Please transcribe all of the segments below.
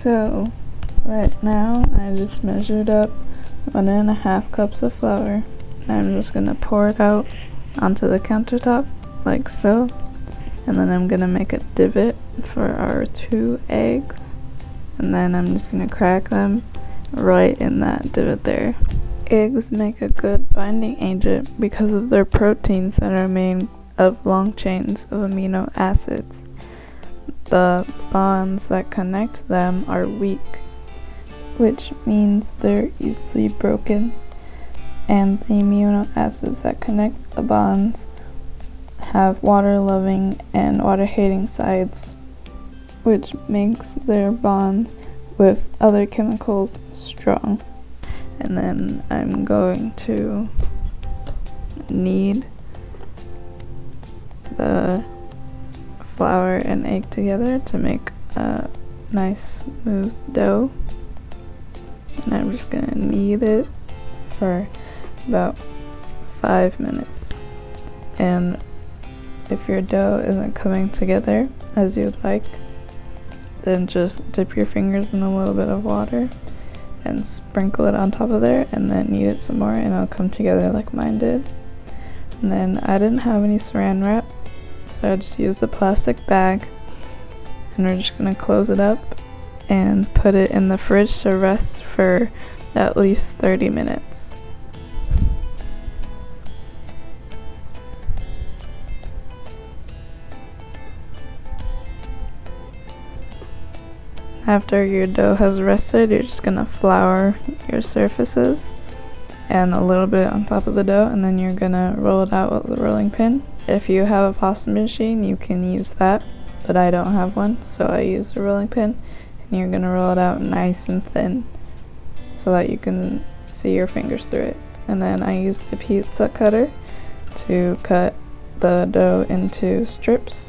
So right now I just measured up 1.5 cups of flour. I'm just gonna pour it out onto the countertop like so, and then I'm gonna make a divot for our 2 eggs, and then I'm just gonna crack them right in that divot there. Eggs make a good binding agent because of their proteins that are made of long chains of amino acids. The bonds that connect them are weak, which means they're easily broken, and the amino acids that connect the bonds have water-loving and water-hating sides, which makes their bonds with other chemicals strong. And then I'm going to knead the flour and egg together to make a nice smooth dough. And I'm just gonna knead it for about 5 minutes. And if your dough isn't coming together as you'd like, then just dip your fingers in a little bit of water and sprinkle it on top of there, and then knead it some more and it'll come together like mine did. And then I didn't have any saran wrap, so I just used a plastic bag, and we're just gonna close it up and put it in the fridge to rest for at least 30 minutes. After your dough has rested, you're just gonna flour your surfaces and a little bit on top of the dough, and then you're gonna roll it out with a rolling pin. If you have a pasta machine, you can use that, but I don't have one, so I used a rolling pin. And you're gonna roll it out nice and thin so that you can see your fingers through it. And then I used the pizza cutter to cut the dough into strips,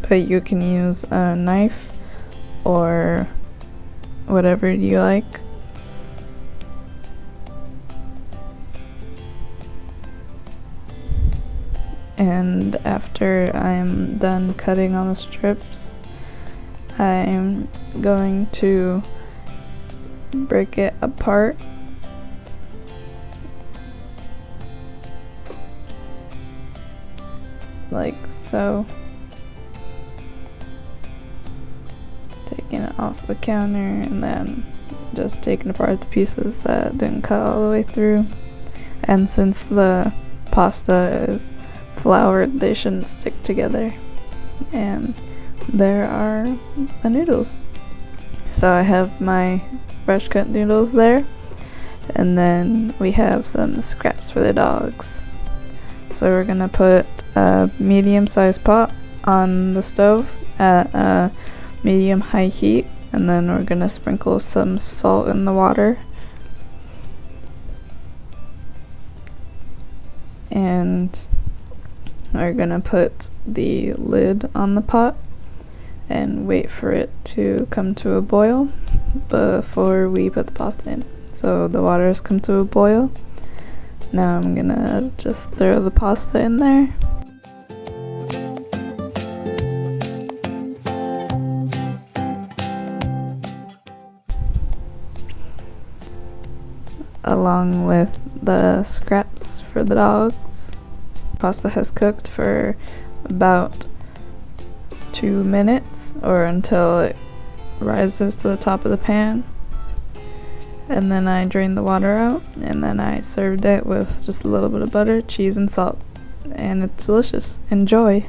but you can use a knife or whatever you like. And after I'm done cutting all the strips, I'm going to break it apart like so. Taking it off the counter and then just taking apart the pieces that didn't cut all the way through. And since the pasta is floured, they shouldn't stick together. And there are the noodles. So I have my fresh cut noodles there, and then we have some scraps for the dogs. So we're gonna put a medium-sized pot on the stove at a medium-high heat, and then we're gonna sprinkle some salt in the water, and we're gonna put the lid on the pot and wait for it to come to a boil before we put the pasta in. So the water has come to a boil. Now I'm gonna just throw the pasta in there. Along with the scraps for the dogs. Pasta has cooked for about 2 minutes, or until it rises to the top of the pan. And then I drained the water out, and then I served it with just a little bit of butter, cheese, and salt. And it's delicious. Enjoy!